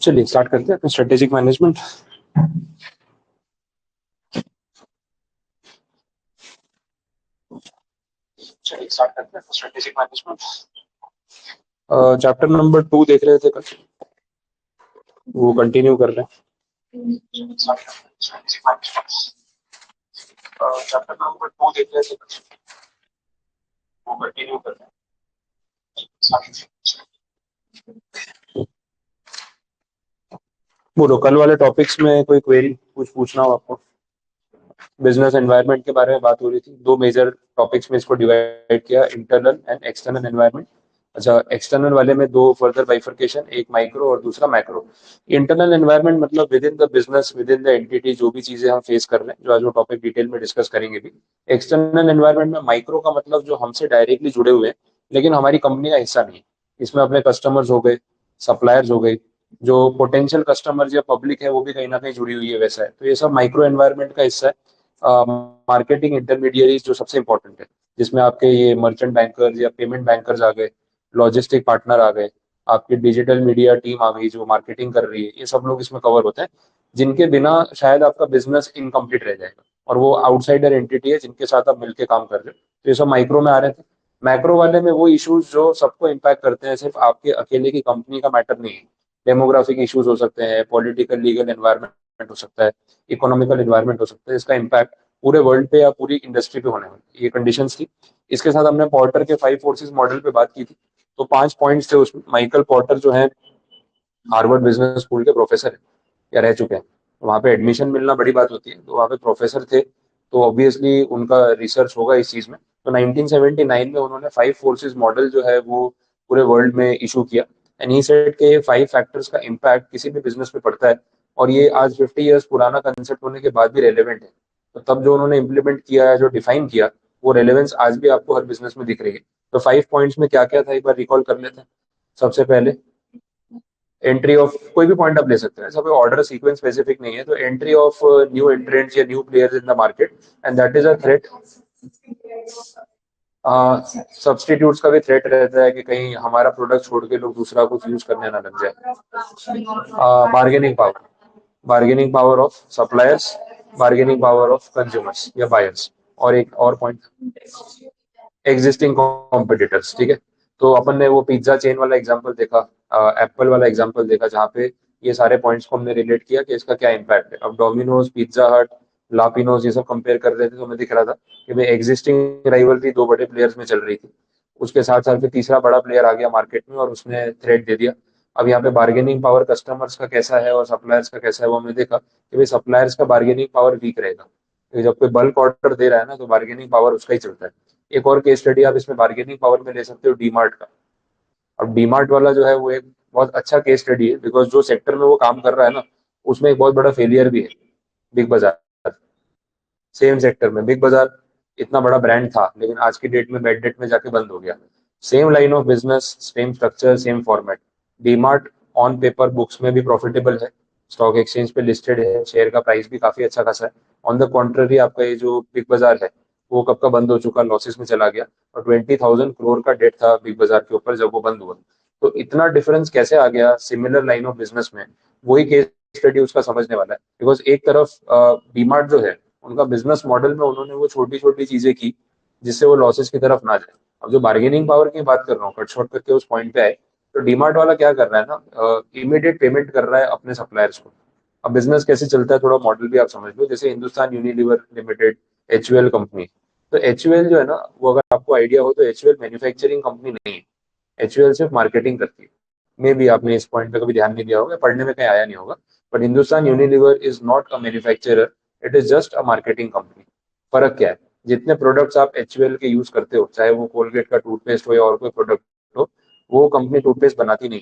चलिए स्टार्ट करते हैं स्ट्रेटेजिक मैनेजमेंट। चलिए स्टार्ट करते हैं स्ट्रेटेजिक मैनेजमेंट। चैप्टर नंबर 2 देख रहे थे कल, वो कंटिन्यू कर रहे हैं। चैप्टर नंबर 2 देख रहे थे कल, वो कंटिन्यू कर रहे हैं। बोलो, कल वाले टॉपिक्स में कोई क्वेरी कुछ पूछना हो आपको? बिजनेस एनवायरनमेंट के बारे में बात हो रही थी। दो मेजर टॉपिक्स में इसको डिवाइड किया, इंटरनल एंड एक्सटर्नल एनवायरनमेंट। अच्छा, एक्सटर्नल वाले में दो फर्दर बाइफर्केशन, एक माइक्रो और दूसरा मैक्रो। इंटरनल एनवायरनमेंट मतलब with in the business, with in the entity, जो भी चीजें हम फेस कर रहे हैं, जो आज वो टॉपिक डिटेल में डिस्कस करेंगे भी। एक्सटर्नल एनवायरनमेंट में माइक्रो का मतलब जो हमसे डायरेक्टली जुड़े हुए हैं लेकिन हमारी कंपनी का हिस्सा नहीं है। इसमें अपने कस्टमर्स हो गए, सप्लायर्स हो गए, जो पोटेंशियल कस्टमर्स या पब्लिक है वो भी कहीं ना कहीं जुड़ी हुई है, वैसा है। तो ये सब माइक्रो एनवायरनमेंट का हिस्सा है। मार्केटिंग इंटरमीडियरीज जो सबसे इंपॉर्टेंट है, जिसमें आपके ये मर्चेंट बैंकर्स या पेमेंट बैंकर्स आ गए, लॉजिस्टिक पार्टनर आ गए, आपकी डिजिटल मीडिया टीम आ गई जो मार्केटिंग कर रही है, ये सब लोग इसमें कवर होते हैं, जिनके बिना शायद आपका बिजनेस इनकम्प्लीट रह जाएगा, और वो आउटसाइडर एंटिटी है जिनके साथ आप मिलकर काम कर रहे हो। तो ये सब माइक्रो में आ रहे थे। मैक्रो वाले में वो इश्यूज जो सबको इम्पैक्ट करते हैं, सिर्फ आपके अकेले की कंपनी का मैटर नहीं है। डेमोग्राफिक इश्यूज हो सकते हैं, पॉलिटिकल लीगल एनवायरनमेंट हो सकता है, इकोनॉमिकल एनवायरनमेंट हो सकता है। इसका इम्पैक्ट पूरे वर्ल्ड पे या पूरी इंडस्ट्री पे होने वाली ये कंडीशंस थी। इसके साथ हमने पॉर्टर के 5 फोर्सेस मॉडल पे बात की थी। तो 5 पॉइंट्स थे उसमें। माइकल पॉर्टर जो है हार्वर्ड बिजनेस स्कूल के प्रोफेसर है या रह चुके हैं। वहाँ पे एडमिशन मिलना बड़ी बात होती है, तो वहाँ पे प्रोफेसर थे, तो ऑब्वियसली उनका रिसर्च होगा इस चीज में। तो 1979 में उन्होंने 5 फोर्सेस मॉडल जो है वो पूरे वर्ल्ड में इशू किया। एंड ही सेड के ये 5 फैक्टर्स का इम्पैक्ट किसी भी बिजनेस पे पड़ता है, और ये आज 50 ईयर्स पुराना कंसेप्ट होने के बाद भी रेलेवेंट है। तो तब जो उन्होंने इम्प्लीमेंट किया है, जो डिफाइन किया, वो रेलेवेंस आज भी आपको हर बिजनेस में दिख रही है। तो 5 पॉइंट्स में क्या क्या था एक बार रिकॉल कर लेते हैं। सबसे पहले, एंट्री ऑफ, कोई भी पॉइंट आप ले सकते हैं, सब ऑर्डर सीक्वेंस स्पेसिफिक नहीं है। तो एंट्री ऑफ न्यू एंट्रेंट्स या new players in the market, and that is a threat. Substitutes का भी थ्रेट रहता है कि कहीं हमारा प्रोडक्ट छोड़ के लोग दूसरा कुछ यूज करने ना लग जाए। Bargaining power, bargaining power of suppliers, bargaining power of consumers या बायर्स। और एक और पॉइंट, एग्जिस्टिंग कॉम्पिटिटर्स। ठीक है, तो अपन ने वो पिज्जा चेन वाला एग्जांपल देखा, एप्पल वाला एग्जांपल देखा, जहाँ पे ये सारे पॉइंट्स को हमने रिलेट किया कि इसका क्या इम्पैक्ट है। अब डोमिनोज, पिज्जा हट, लापिनोज, ये सब कंपेयर कर रहे थे, तो हमें दिख रहा था कि भाई एग्जिस्टिंग राइवलरी दो बड़े प्लेयर्स में चल रही थी। उसके साथ साथ फिर तीसरा बड़ा प्लेयर आ गया मार्केट में और उसने थ्रेट दे दिया। अब यहाँ पे बार्गेनिंग पावर कस्टमर्स का कैसा है और सप्लायर्स का कैसा है, वो हमने देखा कि भाई सप्लायर्स का बार्गेनिंग पावर वीक रहेगा, क्योंकि जब कोई बल्क ऑर्डर दे रहा है ना, तो बार्गेनिंग पावर उसका ही चलता है। एक और केस स्टडी आप इसमें बार्गेनिंग पावर में ले सकते हो, डीमार्ट का। अब डीमार्ट वाला जो है वो एक बहुत अच्छा केस स्टडी है, बिकॉज जो सेक्टर में वो काम कर रहा है ना, उसमें एक बहुत बड़ा फेलियर भी है। बिग बाजार, सेम सेक्टर में बिग बाजार इतना बड़ा ब्रांड था, लेकिन आज की डेट में बैड डेट में जाके बंद हो गया। Same line of business, same structure, same format. DMart on paper books में भी प्रॉफिटेबल है, स्टॉक एक्सचेंज पे लिस्टेड है, शेयर का प्राइस भी काफी अच्छा खासा है। ऑन द कॉन्ट्ररी आपका ये जो बिग बाजार है, वो कब का बंद हो चुका, लॉसेस में चला गया, और 20,000 करोड़ का डेट था बिग बाजार के ऊपर जब वो बंद हुआ। तो इतना डिफरेंस कैसे आ गया सिमिलर लाइन ऑफ बिजनेस में, वही केस स्टडी उसका समझने वाला है। बिकॉज एक तरफ डीमार्ट जो है, उनका बिजनेस मॉडल में उन्होंने वो छोटी छोटी चीजें की जिससे वो लॉसेस की तरफ ना जाए। अब जो बार्गेनिंग पावर की बात कर रहा हूँ, कट शॉर्ट करके उस पॉइंट पे आए, तो डीमार्ट वाला क्या कर रहा है ना, इमीडिएट पेमेंट कर रहा है अपने सप्लायर्स को। अब बिजनेस कैसे चलता है, थोड़ा मॉडल भी आप समझ लो। जैसे Hindustan Unilever limited, HUL company. तो एचयूएल जो है ना, वो अगर आपको आइडिया हो तो एचयूएल मैन्युफैक्चरिंग कंपनी नहीं है। एचयूएल सिर्फ मार्केटिंग करती है। मे बी आपने इस पॉइंट पे कभी ध्यान नहीं दिया होगा, पढ़ने में कहीं आया नहीं होगा। But Hindustan Unilever is not a manufacturer, it is just a marketing company. फर्क क्या है, जितने प्रोडक्ट्स आप एचयूएल के यूज करते हो, चाहे वो कोलगेट का टूथपेस्ट हो या और कोई प्रोडक्ट हो, वो कंपनी टूथपेस्ट बनाती नहीं।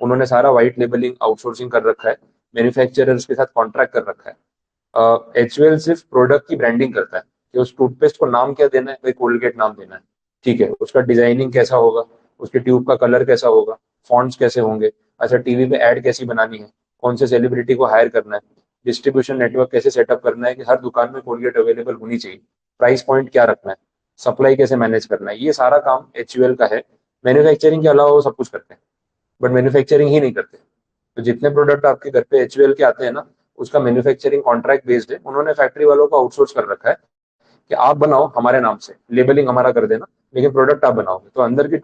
उन्होंने सारा व्हाइट लेबलिंग आउटसोर्सिंग कर रखा है, मैन्युफैक्चरर्स के साथ कॉन्ट्रैक्ट कर रखा है। एचयूएल सिर्फ प्रोडक्ट की ब्रांडिंग करता है कि उस टूथपेस्ट को नाम क्या देना है, भाई कोलगेट नाम देना है। ठीक है, उसका डिजाइनिंग कैसा होगा, उसके ट्यूब का कलर कैसा होगा, फॉन्ट्स कैसे होंगे, अच्छा टीवी पे ऐड कैसी बनानी है, कौन से सेलिब्रिटी को हायर करना है, डिस्ट्रीब्यूशन नेटवर्क कैसे सेटअप करना है कि हर दुकान में कोलगेट अवेलेबल होनी चाहिए, प्राइस पॉइंट क्या रखना है, सप्लाई कैसे मैनेज करना है, ये सारा काम एचयूएल का है। मैन्युफैक्चरिंग के अलावा वो सब कुछ करते हैं, बट मैन्युफैक्चरिंग ही नहीं करते। तो जितने प्रोडक्ट आपके घर पे एचयूएल के आते हैं ना, उसका मैन्युफैक्चरिंग कॉन्ट्रैक्ट बेस्ड है। उन्होंने फैक्ट्री वालों को आउटसोर्स कर रखा है कि आप बनाओ हमारे नाम से, लेबलिंग हमारा कर देना, लेकिन प्रोडक्ट आप बनाओगे। तो अंदर की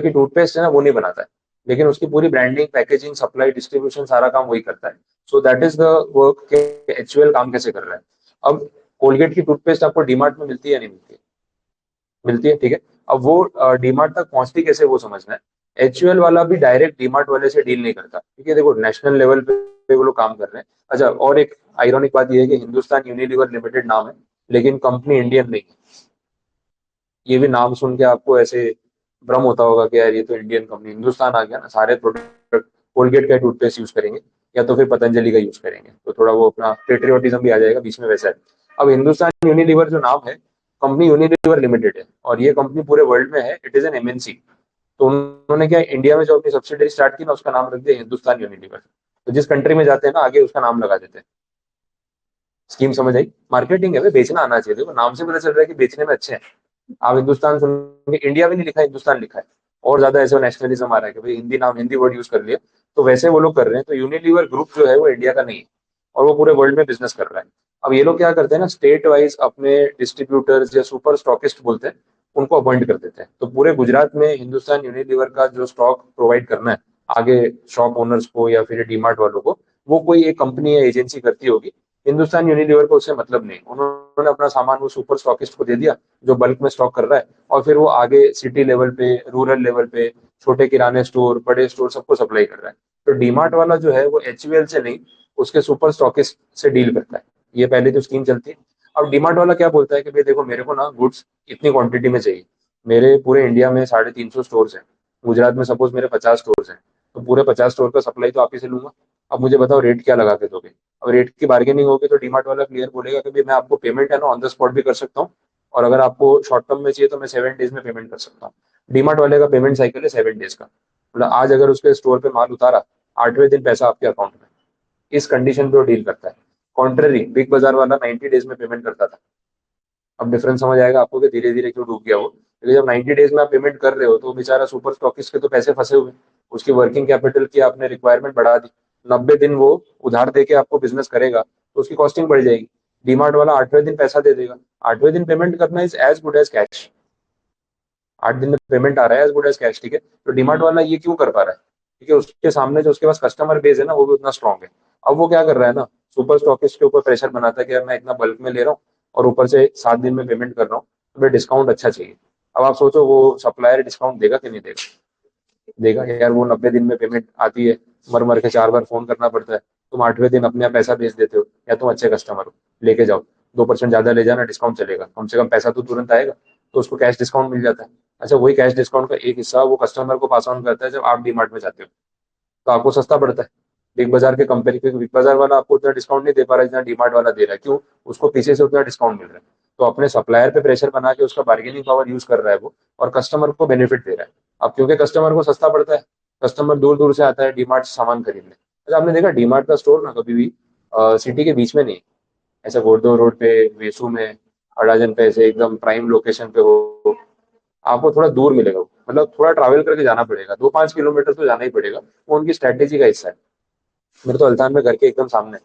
टूथपेस्ट है ना, वो नहीं बनाता है, लेकिन उसकी पूरी ब्रांडिंग, पैकेजिंग, सप्लाई, डिस्ट्रीब्यूशन, सारा काम वही करता है। So that is the work के एचयूएल काम कैसे कर रहा है। अब कोलगेट की टूथपेस्ट आपको डीमार्ट में मिलती है या नहीं मिलती है? मिलती है, ठीक है। अब वो डीमार्ट तक पहुंचती कैसे, वो समझना है। एचयूएल वाला भी डायरेक्ट डीमार्ट वाले से डील नहीं करता, क्योंकि देखो नेशनल लेवल पे वो लोग काम कर रहे हैं। अच्छा, और एक आयरॉनिक बात ये है कि हिंदुस्तान यूनिलीवर लिमिटेड नाम है, लेकिन कंपनी इंडियन नहीं है। ये भी नाम सुन के आपको ऐसे भ्रम होता होगा कि यार ये तो इंडियन कंपनी, हिंदुस्तान आ गया ना, सारे प्रोडक्ट कोलगेट का टूथपेस्ट यूज करेंगे या तो फिर पतंजलि का यूज करेंगे, तो थोड़ा वो अपना पेट्रियोटिज्म भी आ जाएगा बीच में, वैसा है। अब हिंदुस्तान यूनिलीवर जो नाम है, कंपनी यूनिलीवर लिमिटेड है, और ये कंपनी पूरे वर्ल्ड में है, इट इज एन एमएनसी। तो उन्होंने क्या इंडिया में जो अपनी सब्सिडरी स्टार्ट की ना, उसका नाम रख दिया हिंदुस्तान यूनिलीवर। तो जिस कंट्री में जाते हैं ना, आगे उसका नाम लगा देते हैं। स्कीम समझ आई? मार्केटिंग है भाई, बेचना आना चाहिए। देखो नाम से पता चल रहा है कि बेचने में अच्छे हैं। आप हिंदुस्तान सुन के इंडिया भी नहीं लिखा है, हिंदुस्तान लिखा है। और ज्यादा ऐसा नेशनलिज्म आ रहा है कि भाई हिंदी नाम, हिंदी वर्ड यूज कर लिया। तो वैसे वो लोग कर रहे हैं। तो यूनिलीवर ग्रुप जो है वो इंडिया का नहीं है, और वो पूरे वर्ल्ड में बिजनेस कर रहा है। अब ये लोग क्या करते हैं ना, स्टेट वाइज अपने डिस्ट्रीब्यूटर्स या सुपर स्टॉकिस्ट बोलते हैं, उनको अपॉइंट कर देते हैं। तो पूरे गुजरात में हिंदुस्तान यूनिलीवर का जो स्टॉक प्रोवाइड करना है आगे शॉप ओनर्स को या फिर डीमार्ट वालों को, वो कोई एक कंपनी या एजेंसी करती होगी। हिंदुस्तान यूनिलीवर को उससे मतलब नहीं, उन्होंने अपना सामान वो सुपर स्टॉकिस्ट को दे दिया जो बल्क में स्टॉक कर रहा है, और फिर वो आगे सिटी लेवल पे, रूरल लेवल पे, छोटे किराने स्टोर, बड़े स्टोर, सबको सप्लाई कर रहा है। तो डीमार्ट वाला जो है वो एचयूएल से नहीं, उसके सुपर स्टॉकिस्ट से डील करता है। ये पहले तो स्कीम चलती है। अब डीमार्ट वाला क्या बोलता है कि भाई देखो मेरे को ना गुड्स इतनी क्वांटिटी में चाहिए। मेरे पूरे इंडिया में 350 स्टोर्स हैं, गुजरात में सपोज मेरे 50 स्टोर्स हैं, तो पूरे 50 स्टोर का सप्लाई तो आप ही से लूंगा। अब मुझे बताओ रेट क्या लगा के दोगे? अब रेट की बार्गेनिंग होगी तो डीमार्ट वाला क्लियर बोलेगा कि भाई मैं आपको पेमेंट है ना ऑन द स्पॉट भी कर सकता हूँ, और अगर आपको शॉर्ट टर्म में चाहिए तो मैं 7 डेज में पेमेंट कर सकता हूँ। डीमार्ट वाले का पेमेंट साइकिल है 7 डेज का। मतलब आज अगर उसके स्टोर पे माल उतारा, 8वें दिन पैसा आपके अकाउंट में। इस कंडीशन पे वो डील करता है। कॉन्ट्ररी बिग बाजार वाला 90 डेज में पेमेंट करता था। अब डिफरेंस समझ आएगा आपको कि धीरे धीरे क्यों डूब गया वो, क्योंकि जब 90 डेज में आप पेमेंट कर रहे हो तो बेचारा सुपर स्टॉकिस्ट के तो पैसे फंसे हुए, उसकी वर्किंग कैपिटल की आपने रिक्वायरमेंट बढ़ा दी। 90 दिन वो उधार देके आपको बिजनेस करेगा तो उसकी कॉस्टिंग बढ़ जाएगी। डीमार्ट वाला 8वें दिन पैसा दे देगा। 8वें दिन पेमेंट करना is as good as cash. 8 दिन में पेमेंट आ रहा है एज गुड एज कैश, ठीक है। तो डिमार्ट वाला ये क्यों कर पा रहा है? क्योंकि उसके सामने जो उसके पास कस्टमर बेस है ना, वो भी उतना स्ट्रांग है। अब वो क्या कर रहा है ना, सुपर स्टॉकिस्ट के ऊपर प्रेशर बनाता है कि यार मैं इतना बल्क में ले रहा हूँ और ऊपर से 7 दिन में पेमेंट कर रहा हूँ, तो मैं डिस्काउंट अच्छा चाहिए। अब आप सोचो वो सप्लायर डिस्काउंट देगा कि नहीं देगा? देगा यार। वो 90 दिन में पेमेंट आती है, मर मर के 4 बार फोन करना पड़ता है। तुम 8वें दिन अपने आप पैसा भेज देते हो, या तुम अच्छे कस्टमर हो, लेके जाओ, 2% ज्यादा ले जाना, डिस्काउंट चलेगा, कम से कम पैसा तो तुरंत आएगा। तो उसको कैश डिस्काउंट मिल जाता है। अच्छा, वही कैश डिस्काउंट का एक हिस्सा वो कस्टमर को पास ऑन करता है जब आप डीमार्ट में जाते हो, तो आपको सस्ता पड़ता है बिग बाजार के कंपेयर। क्योंकि बिग बाजार वाला आपको उतना डिस्काउंट नहीं दे पा रहा है जितना डीमार्ट वाला दे रहा है। क्यों? उसको पीछे से उतना डिस्काउंट मिल रहा है। तो अपने सप्लायर पे प्रेशर बना के उसका बार्गेनिंग पावर यूज कर रहा है वो, और कस्टमर को बेनिफिट दे रहा है। अब क्योंकि कस्टमर को सस्ता पड़ता है, कस्टमर दूर दूर से आता है डीमार्ट से सामान खरीदने। अच्छा, आपने देखा डीमार्ट का स्टोर ना कभी भी सिटी के बीच में नहीं, ऐसा गोरदो रोड पे, वेसू में, अडाजन पे, ऐसे एकदम प्राइम लोकेशन पे हो। आपको थोड़ा दूर मिलेगा वो, मतलब थोड़ा ट्रैवल करके जाना पड़ेगा, 2-5 किलोमीटर तो जाना ही पड़ेगा। वो उनकी स्ट्रेटेजी का हिस्सा है। मेरे तो अल्तान में घर के एकदम सामने,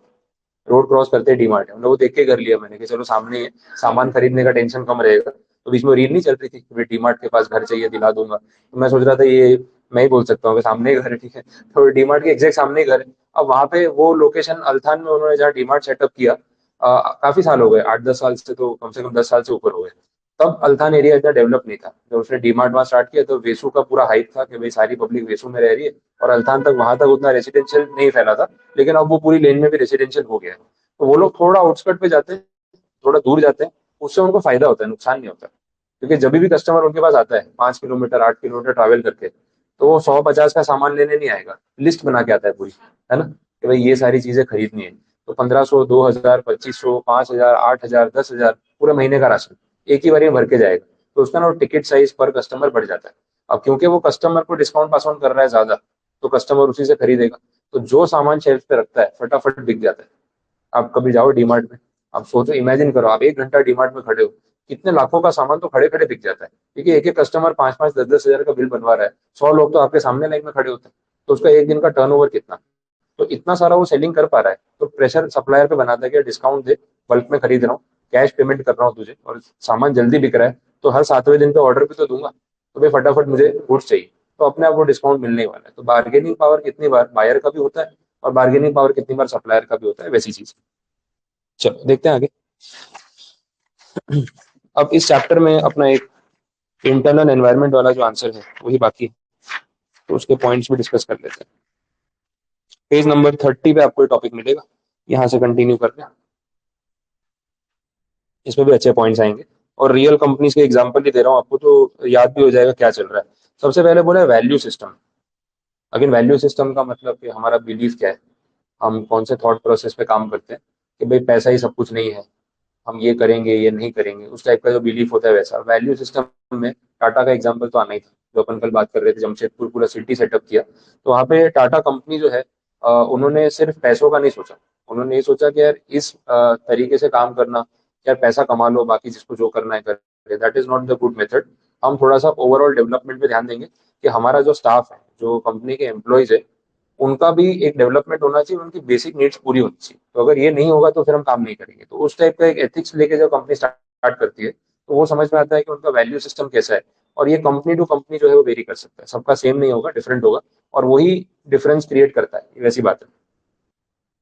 रोड क्रॉस करते डीमार्ट है, मतलब वो देख के कर लिया मैंने कि चलो सामने ही है, सामान खरीदने का टेंशन कम रहेगा। तो बीच में रील नहीं चल रही थी कि डीमार्ट के पास घर चाहिए, दिला दूंगा, तो मैं सोच रहा था ये मैं ही बोल सकता हूँ कि सामने ही घर है, ठीक है। तो डीमार्ट के एग्जैक्ट सामने ही घर है। अब वहां पे वो लोकेशन अल्थान में उन्होंने जहाँ डीमार्ट सेटअप किया, काफी साल हो गए, 8-10 साल से, तो कम से कम 10 साल से ऊपर हो गए। तब अल्थान एरिया इतना डेवलप नहीं था। जब उसने डीमार्ट वहां स्टार्ट किया तो वेसू का पूरा हाइप था कि भाई सारी पब्लिक वेसू में रह रही है, और अल्थान तक वहां तक उतना रेसिडेंशियल नहीं फैला था। लेकिन अब वो पूरी लेन में भी रेसिडेंशियल हो गया है। तो वो लोग थोड़ा आउटस्कर्ट पे जाते हैं, थोड़ा दूर जाते हैं, उससे उनको फायदा होता है, नुकसान नहीं होता। क्योंकि जब भी कस्टमर उनके पास आता है 5 किलोमीटर, 8 किलोमीटर ट्रैवल करके, तो वो 100-50 का सामान लेने नहीं आएगा, लिस्ट बना के आता है पूरी, है ना, कि भाई ये सारी चीजें खरीदनी है। तो 1500, 2000, 2500, 5000, 8000, 10,000, पूरे महीने का राशन एक ही बार में भर के जाएगा। तो उसका ना टिकट साइज पर कस्टमर बढ़ जाता है। अब क्योंकि वो कस्टमर को डिस्काउंट पास ऑन कर रहा है ज्यादा, तो कस्टमर उसी से खरीदेगा। तो जो सामान शेल्फ पे रखता है फटाफट बिक जाता है। आप कभी जाओ डीमार्ट में, आप सोचो, इमेजिन करो, आप 1 घंटा डीमार्ट में खड़े हो, कितने लाखों का सामान तो खड़े खड़े बिक जाता है। क्योंकि एक एक कस्टमर 5-5, 10-10 हजार का बिल बनवा रहा है, 100 लोग तो आपके सामने लाइन में खड़े होते हैं। तो उसका एक दिन का टर्नओवर कितना, तो इतना सारा वो सेलिंग कर पा रहा है, तो प्रेशर सप्लायर पे बनाता है कि डिस्काउंट दे, बल्क में खरीद रहा हूँ, कैश पेमेंट कर रहा हूँ तुझे, और सामान जल्दी बिक रहा है, तो हर 7वें दिन पे ऑर्डर भी तो दूंगा, तो भाई फटाफट मुझे गुड्स चाहिए, तो अपने आप वो डिस्काउंट मिलने ही वाला है। तो बार्गेनिंग पावर कितनी बार बायर का भी होता है, और बार्गेनिंग पावर कितनी बार सप्लायर का भी होता है, वैसी चीज। चलो देखते हैं आगे। अब इस चैप्टर में अपना एक इंटरनल एनवायरनमेंट वाला जो आंसर है वही बाकी है, तो उसके पॉइंट्स भी डिस्कस कर लेते हैं। पेज नंबर 30 पे आपको टॉपिक मिलेगा, यहाँ से कंटिन्यू करते हैं, इसमें भी अच्छे पॉइंट्स आएंगे, और रियल कंपनीज के एग्जांपल भी दे रहा हूँ आपको, तो याद भी हो जाएगा क्या चल रहा है। सबसे पहले बोला value system. Again value system का मतलब कि हमारा बिलीफ क्या है, हम कौन से थॉट प्रोसेस पे काम करते हैं, कि भाई पैसा ही सब कुछ नहीं है, हम ये करेंगे ये नहीं करेंगे, उस टाइप का जो बिलीफ होता है वैसा वैल्यू सिस्टम में। टाटा का एग्जांपल तो आना ही था, जो अपन कल बात कर रहे थे, जमशेदपुर पूरा सिटी सेटअप किया, तो वहाँ पे टाटा कंपनी जो है, उन्होंने सिर्फ पैसों का नहीं सोचा, उन्होंने ये सोचा कि यार इस तरीके से काम करना, यार पैसा कमा लो, बाकी जिसको जो करना है करे, that is not the good method. हम थोड़ा सा ओवरऑल डेवलपमेंट पे ध्यान देंगे, कि हमारा जो स्टाफ है, जो कंपनी के एम्प्लॉयज है, उनका भी एक डेवलपमेंट होना चाहिए, उनकी बेसिक नीड्स पूरी होनी चाहिए, तो अगर ये नहीं होगा तो फिर हम काम नहीं करेंगे। तो उस टाइप का एक एथिक्स लेके जब कंपनी स्टार्ट करती है, तो वो समझ में आता है कि उनका वैल्यू सिस्टम कैसा है, और ये कंपनी टू कंपनी जो है वो वेरी कर सकता है, सबका सेम नहीं होगा, डिफरेंट होगा, और वही डिफरेंस क्रिएट करता है, वैसी बात है।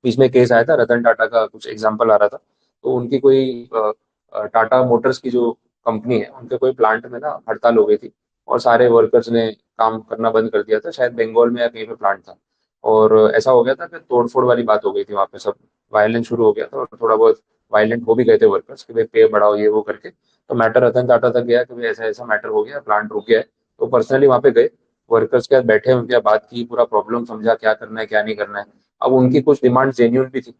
बीच में केस आया था, रतन टाटा का कुछ एग्जाम्पल आ रहा था, तो उनकी कोई टाटा मोटर्स की जो कंपनी है, उनके कोई प्लांट में ना हड़ताल हो गई थी, और सारे वर्कर्स ने काम करना बंद कर दिया था, शायद बंगाल में या कहीं पे प्लांट था, और ऐसा हो गया था कि तोड़फोड़ वाली बात हो गई थी वहां पे, सब वायलेंस शुरू हो गया था, और थोड़ा बहुत वायलेंट हो भी गए थे वर्कर्स, कि भाई पे बढ़ाओ ये वो करके, तो मैटर रतन टाटा तक गया कि भाई ऐसा ऐसा मैटर हो गया, प्लांट रुक गया है, तो पर्सनली वहां पे गए, वर्कर्स के साथ बैठे, उनके साथ बात की, पूरा प्रॉब्लम समझा, क्या करना है क्या नहीं करना है। अब उनकी कुछ डिमांड जेन्यून भी थी,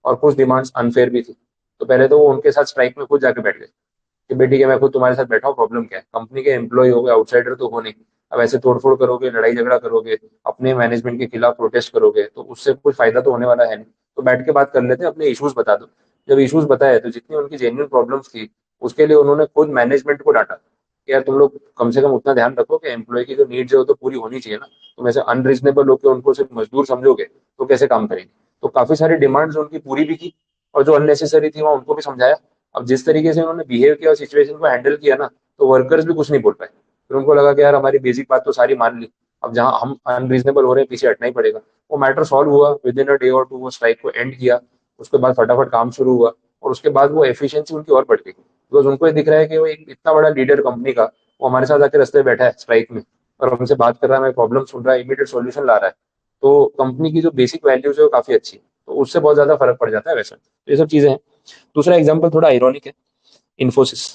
और कुछ डिमांड्स अनफेयर भी थी, तो पहले तो वो उनके साथ स्ट्राइक में खुद जाके बैठ गए, कि बेटी के मैं खुद तुम्हारे साथ बैठा हूँ, प्रॉब्लम क्या है, कंपनी के एम्प्लॉय हो गए, आउटसाइडर तो हो नहीं, अब ऐसे तोड़फोड़ करोगे, लड़ाई झगड़ा करोगे, अपने मैनेजमेंट के खिलाफ प्रोटेस्ट करोगे, तो उससे कुछ फायदा तो होने वाला है नहीं, तो बैठ के बात कर लेते हैं, अपने इश्यूज बता दो। जब इश्यूज बताए, तो जितनी उनकी जेन्युइन प्रॉब्लम्स थी, उसके लिए उन्होंने खुद मैनेजमेंट को डांटा, कि यार तुम लोग कम से कम उतना ध्यान रखो कि एम्प्लॉय की जो नीड्स है वो तो पूरी होनी चाहिए ना, तुम ऐसे अनरीजनेबल होकर उनको सिर्फ मजदूर समझोगे तो कैसे काम करेंगे। तो काफी सारी डिमांड्स उनकी पूरी भी की, और जो अननेसेसरी थी वहाँ उनको भी समझाया। अब जिस तरीके से उन्होंने बिहेव किया और सिचुएशन को हैंडल किया ना, तो वर्कर्स भी कुछ नहीं बोल पाए, फिर उनको लगा कि यार हमारी बेसिक बात तो सारी मान ली, अब जहाँ हम अनरीजनेबल हो रहे हैं पीछे हटना ही पड़ेगा। वो मैटर सॉल्व हुआ, विद इन अ डे और टू वो स्ट्राइक को एंड किया, उसके बाद फटाफट काम शुरू हुआ, और उसके बाद वो एफिशिएंसी उनकी और बढ़ गई, बिकॉज उनको ये दिख रहा है कि वो एक इतना बड़ा लीडर कंपनी का, वो हमारे साथ आके रास्ते में बैठा है स्ट्राइक में, और हमसे बात कर रहा है, हमें प्रॉब्लम सुन रहा है, इमीडिएट सॉल्यूशन ला रहा है, तो कंपनी की जो बेसिक वैल्यूज है वो काफी अच्छी है, तो उससे बहुत ज्यादा फर्क पड़ जाता है वैसे, तो ये सब चीजें हैं। दूसरा एग्जाम्पल थोड़ा आइरोनिक है, इन्फोसिस।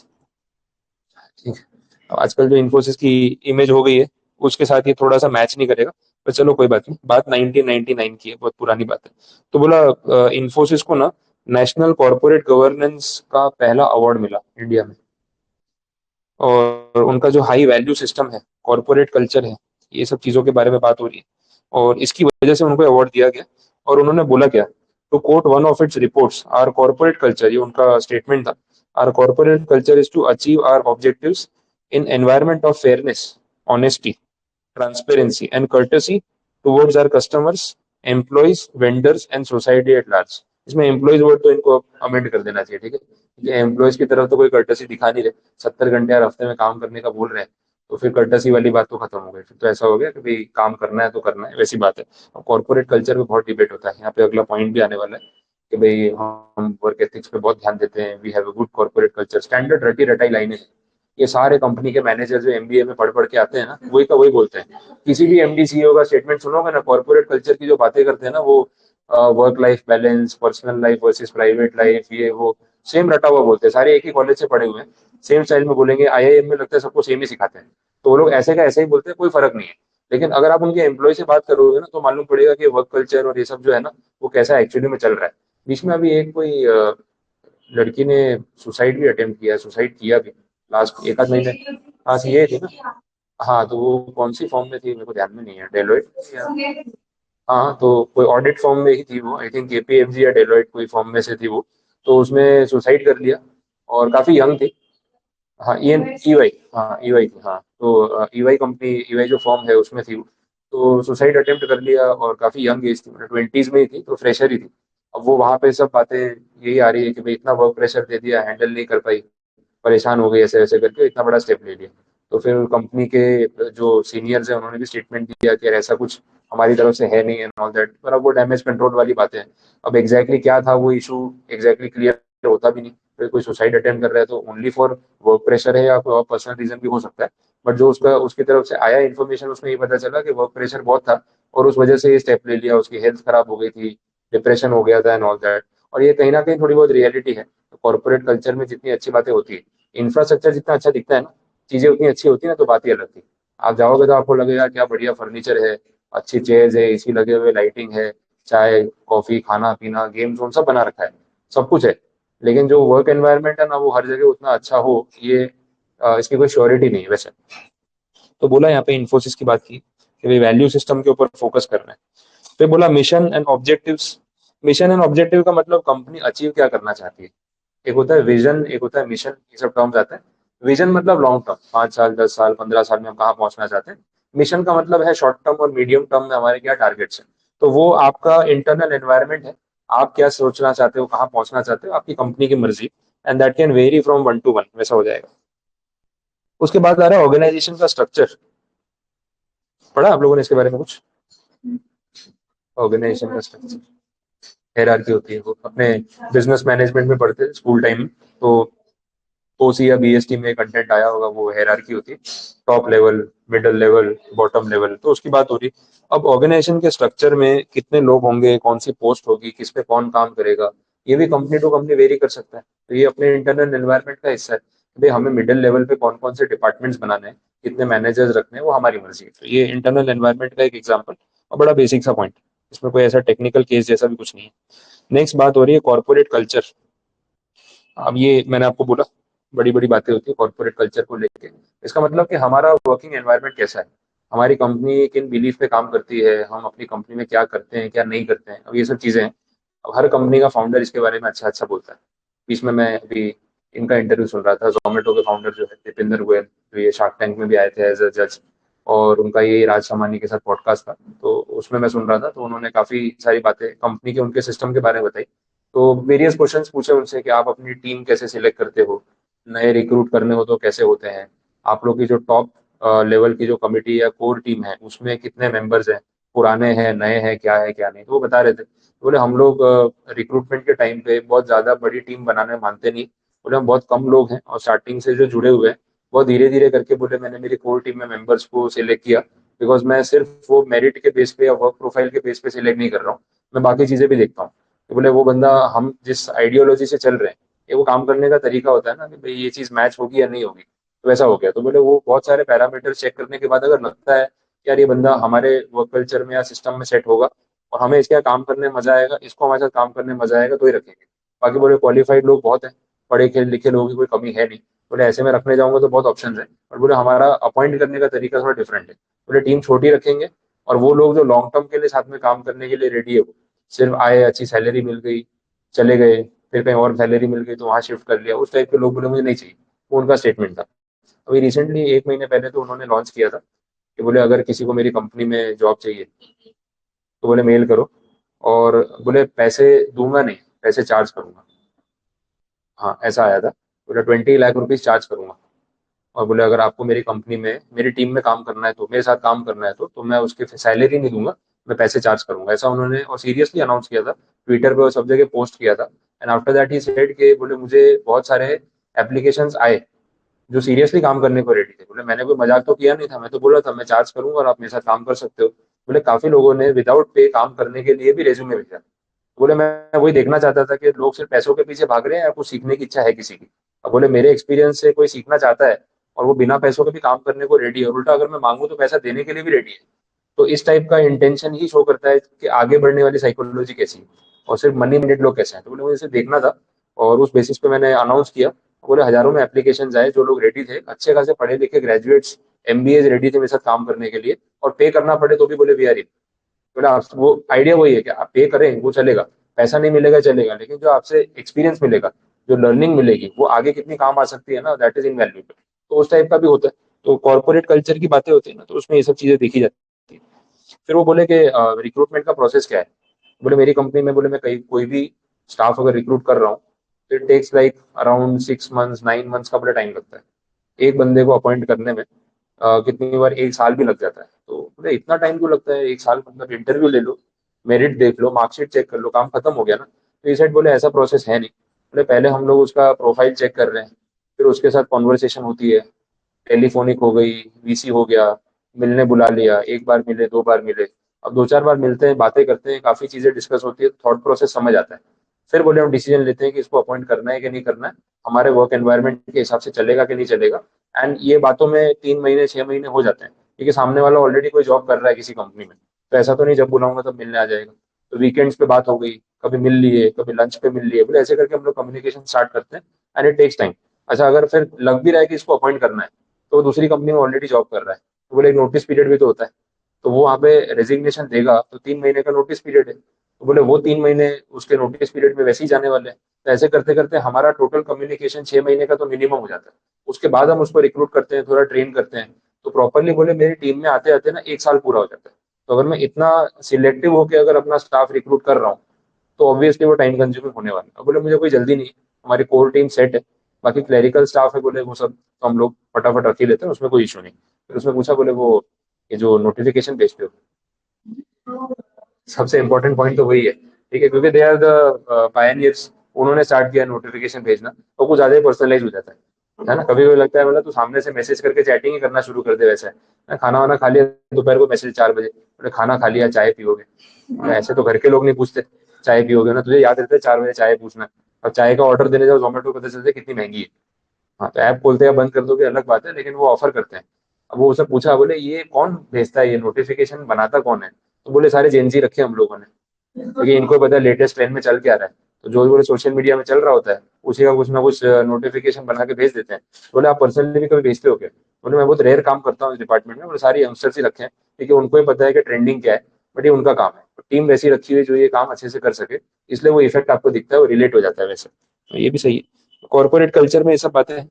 ठीक है, अब आजकल जो इन्फोसिस की इमेज हो गई है, उसके साथ ये थोड़ा सा मैच नहीं करेगा, पर चलो कोई बात नहीं, बात 1999 की है, बहुत पुरानी बात है। तो बोला इन्फोसिस को ना नेशनल कॉर्पोरेट गवर्नेंस का पहला अवार्ड मिला इंडिया में, और उनका जो हाई वैल्यू सिस्टम है, कॉर्पोरेट कल्चर है, ये सब चीजों के बारे में बात हो रही है, और इसकी वजह से उनको अवार्ड दिया गया। और उन्होंने बोला क्या, to quote one of its reports, our corporate culture, ये उनका स्टेटमेंट था, our corporate culture is to achieve our objectives in environment of fairness, honesty, transparency and courtesy towards our customers, employees, vendors and society at large. इसमें employees word तो इनको amend कर देना चाहिए, ठीक है, क्योंकि एम्प्लॉइज की तरफ तो कोई कर्टसी दिखा नहीं रहे, 70 घंटे हर हफ्ते में काम करने का बोल रहे हैं, तो फिर कर्टसी वाली बात तो खत्म हो गई, फिर तो ऐसा हो गया कि भाई काम करना है तो करना है, वैसी बात है। अब कॉर्पोरेट कल्चर पे बहुत डिबेट होता है, यहाँ पे अगला पॉइंट भी आने वाला है, कि भाई हम वर्क एथिक्स पे बहुत ध्यान देते हैं, we have a good corporate culture, standard रटी रटाई लाइनें हैं। ये सारे कंपनी के मैनेजर जो एमबीए में पढ़ पढ़ के आते हैं ना, वही का वही बोलते हैं। किसी भी एमडी सीईओ का स्टेटमेंट सुनोगे ना, कॉर्पोरेट कल्चर की जो बातें करते हैं ना, वो work life balance, personal life versus private life, ये वो सेम रटा हुआ बोलते हैं, सारे एक ही कॉलेज से पढ़े हुए हैं, सेम स्टाइल में बोलेंगे, आईआईएम में लगता है सबको सेम ही सिखाते हैं, तो वो लोग ऐसे का ऐसे ही बोलते हैं, कोई फर्क नहीं है। लेकिन अगर आप उनके एम्प्लॉय से बात करोगे ना, तो मालूम पड़ेगा कि वर्क कल्चर और ये सब जो है ना, वो कैसा एक्चुअली में चल रहा है। बीच में अभी एक कोई लड़की ने सुसाइड भी अटेम्प्ट किया, सुसाइड किया भी लास्ट एक आध महीने। हाँ ये थी ना, हाँ तो वो कौन सी फॉर्म में थी मेरे को ध्यान में नहीं है, डेलोइट या, हाँ तो कोई ऑडिट फॉर्म में ही थी वो, आई थिंक केपीएमजी या डेलोइट कोई फॉर्म में से थी वो, तो उसमें सुसाइड कर लिया, और काफी यंग थी। हाँ ये ईवाई, हाँ ईवाई थी, हाँ तो ईवाई कंपनी, ईवाई जो फॉर्म है उसमें थी वो। तो सुसाइड अटेम्प्ट कर लिया और काफी यंग एज थी, मतलब 20s में ही थी, तो फ्रेशर ही थी। अब वो वहां पे सब बातें यही आ रही है कि भाई इतना वर्क प्रेशर दे दिया, हैंडल नहीं कर पाई, परेशान हो गई, ऐसे ऐसे करके इतना बड़ा स्टेप ले लिया। तो फिर कंपनी के जो सीनियर्स हैं उन्होंने भी स्टेटमेंट दिया कि यार ऐसा कुछ हमारी तरफ से है नहीं एंड ऑल दैट, पर अब वो डैमेज कंट्रोल वाली बातें हैं। अब एग्जैक्टली क्या था वो इशू, एग्जैक्टली क्लियर होता भी नहीं। फिर कोई सुसाइड अटेम्प्ट कर रहा है तो ओनली फॉर वर्क प्रेशर है या कोई और पर्सनल रीजन भी हो सकता है। बट जो उसका उसकी तरफ से आया इन्फॉर्मेशन, उसमें ये पता चला कि वर्क प्रेशर बहुत था और उस वजह से ये स्टेप ले लिया, उसकी हेल्थ खराब हो गई थी, डिप्रेशन हो गया था एंड ऑल दैट। और ये कहीं ना कहीं थोड़ी बहुत रियलिटी है। कॉर्पोरेट कल्चर में जितनी अच्छी बातें होती है, इंफ्रास्ट्रक्चर जितना अच्छा दिखता है ना, चीजें उतनी अच्छी होती है ना, तो बात ही अलग थी। आप जाओगे तो आपको लगेगा क्या बढ़िया फर्नीचर है, अच्छी चेयर्स है, एसी लगे हुए, लाइटिंग है, चाय कॉफी खाना पीना गेम जोन सब बना रखा है, सब कुछ है। लेकिन जो वर्क एनवायरनमेंट है ना, वो हर जगह उतना अच्छा हो, ये इसकी कोई श्योरिटी नहीं है वैसे। तो बोला यहाँ पे इन्फोसिस की बात की कि भाई वैल्यू सिस्टम के ऊपर फोकस करना है। फिर बोला mission and objectives. Mission and objective का मतलब कंपनी अचीव क्या करना चाहती है। एक होता है विजन, एक होता है मिशन, ये सब टर्म्स आते हैं। विजन मतलब लॉन्ग टर्म, 5 साल 10 साल 15 साल में हम कहाँ पहुंचना चाहते हैं। मिशन का मतलब है शॉर्ट टर्म और मीडियम टर्म में हमारे क्या टारगेट्स हैं। तो वो आपका इंटरनल एनवायरनमेंट है, आप क्या सोचना चाहते हो, कहाँ पहुंचना चाहते हो, आपकी कंपनी की मर्जी। And that can very from 1 to 1, वैसा हो जाएगा। उसके बाद आ रहा है ऑर्गेनाइजेशन का स्ट्रक्चर। पढ़ा आप लोगों ने इसके बारे में कुछ? ऑर्गेनाइजेशन का स्ट्रक्चर, हायरार्की होती है, वो अपने बिजनेस मैनेजमेंट में पढ़ते थे स्कूल टाइम में। तो ओसी या बीएसटी में कंटेंट आया होगा, वो हायरार्की होती है, top level, middle level, bottom level, तो उसकी बात हो रही। अब ऑर्गेनाइजेशन के स्ट्रक्चर में कितने लोग होंगे, कौन सी पोस्ट होगी, किस पे कौन काम करेगा, ये भी कंपनी टू कंपनी वेरी कर सकता है। तो ये अपने इंटरनल एनवायरनमेंट का हिस्सा है कि भाई हमें मिडिल लेवल पे कौन कौन से डिपार्टमेंट्स बनाने हैं, कितने मैनेजर्स रखने हैं, वो हमारी मर्जी है। तो ये इंटरनल एनवायरनमेंट का एक एग्जाम्पल और बड़ा बेसिक सा पॉइंट, इसमें कोई ऐसा टेक्निकल केस जैसा भी कुछ नहीं है। नेक्स्ट बात हो रही है कॉर्पोरेट कल्चर। अब ये मैंने आपको बोला, बड़ी बड़ी बातें होती है कॉर्पोरेट कल्चर को लेके। इसका मतलब कि हमारा वर्किंग एनवायरनमेंट कैसा है, हमारी कंपनी किन बिलीफ पे काम करती है, हम अपनी कंपनी में क्या करते हैं क्या नहीं करते हैं, अब ये सब चीजें हैं। अब हर कंपनी का फाउंडर इसके बारे में अच्छा अच्छा बोलता है। बीच में मैं अभी इनका इंटरव्यू सुन रहा था, जोमेटो के फाउंडर जो है दीपिंदर गोयल, जो ये शार्क टैंक में भी आए थे एज अ जज, और उनका ये राज शमानी के साथ पॉडकास्ट था, तो उसमें मैं सुन रहा था, तो उन्होंने काफी सारी बातें कंपनी के उनके सिस्टम के बारे में बताई। तो वेरियस क्वेश्चंस पूछे उनसे कि आप अपनी टीम कैसे सिलेक्ट करते हो, नए रिक्रूट करने हो तो कैसे होते हैं, आप लोग की जो टॉप लेवल की जो कमिटी या कोर टीम है उसमें कितने मेंबर्स हैं, पुराने हैं नए हैं, क्या नहीं। तो वो बता रहे थे, तो बोले हम लोग रिक्रूटमेंट के टाइम पे बहुत ज्यादा बड़ी टीम बनाने मानते नहीं। बोले हम बहुत कम लोग हैं और स्टार्टिंग से जो जुड़े हुए हैं, बहुत धीरे धीरे करके, बोले मैंने मेरी कोर टीम में मेंबर्स को सिलेक्ट किया, बिकॉज मैं सिर्फ वो मेरिट के बेस पे या वर्क प्रोफाइल के बेस पे सिलेक्ट नहीं कर रहा हूँ, मैं बाकी चीजें भी देखता हूँ। तो बोले वो बंदा, हम जिस आइडियोलॉजी से चल रहे हैं, ये वो काम करने का तरीका होता है ना कि भाई ये चीज मैच होगी या नहीं होगी, तो वैसा हो गया। तो बोले वो बहुत सारे पैरामीटर चेक करने के बाद अगर लगता है कि यार ये बंदा हमारे वर्क कल्चर में या सिस्टम में सेट होगा और हमें इसके यहाँ काम करने में मजा आएगा, इसको हमारे साथ काम करने में मजा आएगा, तो ही रखेंगे। बाकी बोले क्वालिफाइड लोग बहुत हैं, पढ़े लिखे लोगों की कोई कमी है नहीं। बोले ऐसे में रखने जाऊंगा तो बहुत ऑप्शन है, और बोले हमारा अपॉइंट करने का तरीका थोड़ा डिफरेंट है। बोले टीम छोटी रखेंगे और वो लोग जो लॉन्ग टर्म के लिए साथ में काम करने के लिए रेडी है, वो सिर्फ आए, अच्छी सैलरी मिल गई, चले गए, फिर कहीं और सैलरी मिल गई तो वहां शिफ्ट कर लिया, उस टाइप के लोग बोले मुझे नहीं चाहिए। वो उनका स्टेटमेंट था। अभी रिसेंटली 1 महीने पहले तो उन्होंने लॉन्च किया था कि बोले अगर किसी को मेरी कंपनी में जॉब चाहिए तो बोले मेल करो, और बोले पैसे दूंगा नहीं, पैसे चार्ज करूंगा। हाँ ऐसा आया था, बोले 20 लाख रुपीज चार्ज करूंगा। और बोले अगर आपको मेरी कंपनी में मेरी टीम में काम करना है, तो मेरे साथ काम करना है, तो मैं उसकी सैलरी नहीं दूंगा, मैं पैसे चार्ज करूंगा, ऐसा उन्होंने और सीरियसली अनाउंस किया था। ट्विटर पे और सब जगह पोस्ट किया था। And after that he said कि बोले मुझे बहुत सारे एप्लीकेशंस आए जो सीरियसली काम करने को रेडी थे। बोले मैंने कोई मजाक तो किया नहीं था, मैं तो बोला था मैं चार्ज करूंगा और आप मेरे साथ काम कर सकते हो। बोले काफी लोगों ने विदाउट पे काम करने के लिए भी रेज्यूमे भेजा। बोले मैं वही देखना चाहता था कि लोग सिर्फ पैसों के पीछे भाग रहे हैं या कुछ सीखने की इच्छा है किसी की। अब बोले मेरे एक्सपीरियंस से कोई सीखना चाहता है और वो बिना पैसों के भी काम करने को रेडी है, और उल्टा अगर मैं मांगू तो पैसा देने के लिए भी रेडी है। तो इस टाइप का इंटेंशन ही शो करता है कि आगे बढ़ने वाली साइकोलॉजी कैसी है और सिर्फ मनी मिनट लोग कैसे हैं। तो बोले मुझे इसे देखना था और उस बेसिस पे मैंने अनाउंस किया। बोले हजारों में एप्लीकेशन आए, जो लोग रेडी थे, अच्छे खासे पढ़े लिखे ग्रेजुएट्स, एमबीए रेडी थे मेरे साथ काम करने के लिए, और पे करना पड़े तो भी बोले वी आर इन। बोले आप वो आइडिया वही है कि आप पे करें वो चलेगा, पैसा नहीं मिलेगा चलेगा, लेकिन जो आपसे एक्सपीरियंस मिलेगा, जो लर्निंग मिलेगी, वो आगे कितनी काम आ सकती है ना, दैट इज इनवैल्यूएबल। तो उस टाइप का भी होता है। तो कॉर्पोरेट कल्चर की बातें होती है ना, तो उसमें ये सब चीजें देखी जाती है। फिर वो बोले कि रिक्रूटमेंट का प्रोसेस क्या है। बोले मेरी कंपनी में, बोले मैं कहीं कोई भी स्टाफ अगर रिक्रूट कर रहा हूँ तो it takes like around 6 months 9 months का बोले टाइम लगता है एक बंदे को अपॉइंट करने में। कितनी बार 1 साल भी लग जाता है। तो बोले इतना टाइम क्यों लगता है 1 साल, मतलब इंटरव्यू ले लो, मेरिट देख लो, मार्कशीट चेक कर लो, काम खत्म हो गया ना। तो ये साइड बोले ऐसा प्रोसेस है नहीं। बोले पहले हम लोग उसका प्रोफाइल चेक कर रहे हैं, फिर उसके साथ कॉन्वर्सेशन होती है, टेलीफोनिक हो गई, वीसी हो गया, मिलने बुला लिया, एक बार मिले, 2 बार मिले, अब 2 4 बार मिलते हैं, बातें करते हैं, काफी चीजें डिस्कस होती है, थॉट प्रोसेस समझ आता है। फिर बोले हम डिसीजन लेते हैं कि इसको अपॉइंट करना है कि नहीं करना है, हमारे वर्क एनवायरनमेंट के हिसाब से चलेगा कि नहीं चलेगा। एंड ये बातों में 3 महीने 6 महीने हो जाते हैं, क्योंकि सामने वाला ऑलरेडी कोई जॉब कर रहा है किसी कंपनी में। तो ऐसा तो नहीं जब बुलाऊंगा तब मिलने आ जाएगा। तो वीकेंड्स पे बात हो गई, कभी मिल लिए, कभी लंच पे मिल लिए, बोले ऐसे करके हम लोग कम्युनिकेशन स्टार्ट करते हैं। And it takes time. अच्छा, अगर फिर लग भी रहा है कि इसको अपॉइंट करना है, तो वो दूसरी कंपनी में ऑलरेडी जॉब कर रहा है, तो बोले एक नोटिस पीरियड भी तो होता है। तो वो वहाँ पे रेजिग्नेशन देगा तो 3 महीने का नोटिस पीरियड है, तो बोले वो 3 महीने उसके नोटिस पीरियड में वैसे ही जाने वाले हैं। तो ऐसे करते करते हमारा टोटल कम्युनिकेशन 6 महीने का तो मिनिमम हो जाता है। उसके बाद हम उसको रिक्रूट करते हैं, थोड़ा ट्रेन करते हैं। तो प्रॉपरली बोले मेरी टीम में आते आते ना 1 साल पूरा हो जाता है। तो अगर मैं इतना सिलेक्टिव होकर अगर अपना स्टाफ रिक्रूट कर रहा हूँ, तो ऑब्वियसली वो टाइम कंज्यूमिंग होने वाला है। अब बोले मुझे कोई जल्दी नहीं है, हमारी कोर टीम सेट है, बाकी क्लरिकल स्टाफ है, बोले वो सब तो हम लोग फटाफट रख ही लेते हैं, उसमें कोई इशू नहीं। फिर उसमें पूछा, बोले वो ये जो नोटिफिकेशन भेजते हो, सबसे इंपॉर्टेंट पॉइंट तो वही है, ठीक है, क्योंकि दे आर द पायनियर्स। उन्होंने स्टार्ट किया नोटिफिकेशन भेजना, तो कुछ ज्यादा ही पर्सनलाइज हो जाता है ना। कभी कभी लगता है मतलब तू सामने से मैसेज करके चैटिंग ही करना शुरू कर दे वैसे है। खाना वाना खा लिया, दोपहर को मैसेज 4 बजे, बोले खाना खा लिया, चाय पियोगे। ऐसे तो घर के लोग नहीं पूछते चाय पियोगे ना, तुझे याद रहता है 4 बजे चाय पूछना। और चाय का ऑर्डर देने जाओ जोमेटो, पता चलता है कितनी महंगी है। हाँ, तो ऐप खोलते हैं बंद कर दोगे अलग बात है, लेकिन वो ऑफर करते हैं। अब वो उससे पूछा, बोले ये कौन भेजता है, ये नोटिफिकेशन बनाता कौन है। तो बोले सारे जेनजी रखे हम लोगों ने, क्योंकि इनको पता है लेटेस्ट ट्रेंड में चल क्या रहा है। तो जो बोले सोशल मीडिया में चल रहा होता है उसी का कुछ ना कुछ नोटिफिकेशन बना के भेज देते हैं। बोले आप पर्सनली भी कभी भेजते हो क्या। बोले मैं बहुत रेयर काम करता हूँ इस डिपार्टमेंट में, बोले सारे यंगस्टर्स ही रखे हैं, क्योंकि उनको ही पता है कि ट्रेंडिंग क्या है। बट ये उनका काम है, टीम वैसी रखी हुई है जो ये काम अच्छे से कर सके, इसलिए वो इफेक्ट आपको दिखता है, वो रिलेट हो जाता है वैसे। तो ये भी सही है, कॉर्पोरेट कल्चर में ये सब बातें हैं।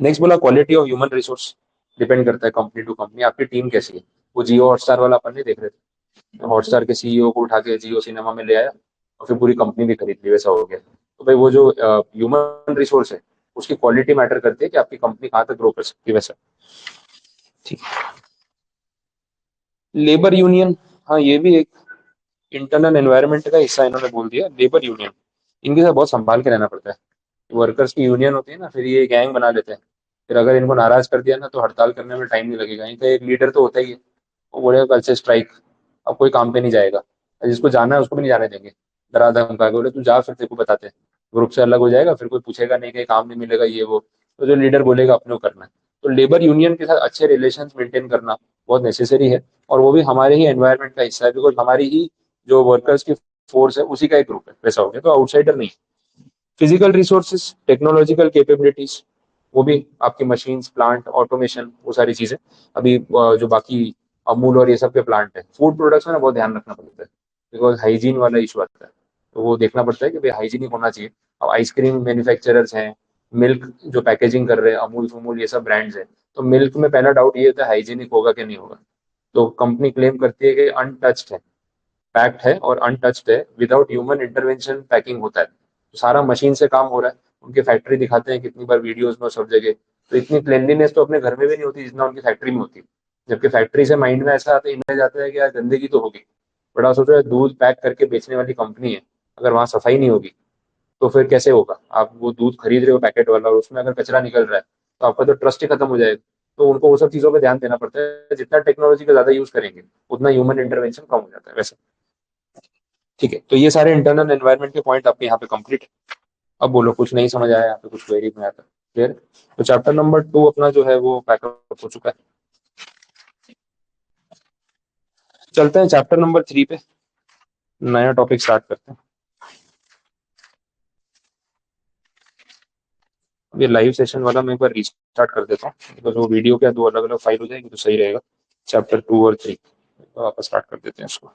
नेक्स्ट बोला quality of human resource, depend करता है कंपनी टू कंपनी, आपकी टीम कैसी है। वो जियो हॉटस्टार वाला अपन नहीं देख रहे थे, हॉटस्टार के सीईओ को उठा के जियो सिनेमा में ले आया और फिर पूरी कंपनी भी खरीद ली, वैसा हो गया। तो भाई वो जो ह्यूमन रिसोर्स है, उसकी क्वालिटी मैटर करती है कि आपकी कंपनी कहाँ तक ग्रो कर सकती है वैसा। ठीक। लेबर यूनियन, हाँ ये भी एक इंटरनल एनवायरनमेंट का हिस्सा इन्होंने बोल दिया, लेबर यूनियन। इनके साथ बहुत संभाल के रहना पड़ता है। वर्कर्स की यूनियन होती है ना, फिर ये गैंग बना लेते हैं। फिर अगर इनको नाराज कर दिया ना, तो हड़ताल करने में टाइम नहीं लगेगा। इनका एक लीडर तो होता ही है, वो बोलेगा कल से स्ट्राइक, अब कोई काम पे नहीं जाएगा। और जिसको जाना है उसको भी नहीं जाने देंगे, डरा धमका के। बोले तू जा, फिर तेरे को बताते हैं, ग्रुप से अलग हो जाएगा, फिर कोई पूछेगा नहीं कि काम नहीं मिलेगा ये वो। तो जो लीडर बोलेगा अपने को करना है। तो लेबर यूनियन के साथ अच्छे रिलेशन मेंटेन करना बहुत नेसेसरी है। और वो भी हमारे ही एनवायरनमेंट का हिस्सा है, बिकॉज हमारी ही जो वर्कर्स की फोर्स है उसी का एक ग्रुप है, वैसा हो गया, तो आउटसाइडर नहीं। फिजिकल रिसोर्सेज, टेक्नोलॉजिकल कैपेबिलिटीज, वो भी आपकी मशीन्स, प्लांट, ऑटोमेशन, वो सारी चीजें। अभी जो बाकी अमूल और ये सब के प्लांट है, फूड प्रोडक्ट्स में ना बहुत ध्यान रखना पड़ता है, बिकॉज हाइजीन वाला इशू आता है। तो वो देखना पड़ता है कि भाई हाइजीनिक होना चाहिए। अब आइसक्रीम मैन्युफैक्चरर्स हैं, मिल्क जो पैकेजिंग कर रहे हैं, अमूल फमूल ये सब ब्रांड्स हैं, तो मिल्क में पहला डाउट ये होता है हाइजीनिक होगा कि नहीं होगा। तो कंपनी क्लेम करती है कि अनटच्ड है, पैक्ड है और अनटच्ड है, विदाउट ह्यूमन इंटरवेंशन पैकिंग होता है, तो सारा मशीन से काम हो रहा है। उनके फैक्ट्री दिखाते हैं कितनी बार वीडियोस में और सब जगह। तो इतनी क्लेनलीनेस तो अपने घर में भी नहीं होती जितना उनकी फैक्ट्री में होती है। जबकि फैक्ट्री से माइंड में ऐसा आता इमेज आता है कि यार गंदगी तो होगी, बड़ा सोचो यार, दूध पैक करके बेचने वाली कंपनी है, अगर वहां सफाई नहीं होगी तो फिर कैसे होगा। आप वो दूध खरीद रहे हो पैकेट वाला, और उसमें अगर कचरा निकल रहा है, तो आपका तो ट्रस्ट ही खत्म हो जाएगा। तो उनको वो सब चीजों पे ध्यान देना पड़ता है, जितना टेक्नोलॉजी का ज्यादा यूज करेंगे उतना ह्यूमन इंटरवेंशन कम हो जाता है वैसे। ठीक है, तो ये सारे इंटरनल एनवायरनमेंट के पॉइंट आपके यहाँ पे कंप्लीट। अब बोलो कुछ नहीं समझ आया यहाँ पे, कुछ क्वेरी में आता क्लियर। तो चैप्टर नंबर 2 अपना जो है वो पैकअप हो चुका है। चलते हैं चैप्टर नंबर 3 पे, नया टॉपिक स्टार्ट करते हैं। अब ये लाइव सेशन वाला मैं एक बार रीस्टार्ट कर देता हूँ, तो जो वीडियो क्या दो अलग अलग फाइल हो जाएगी तो सही रहेगा। चैप्टर 2 और 3 तो वापस स्टार्ट कर देते हैं इसको।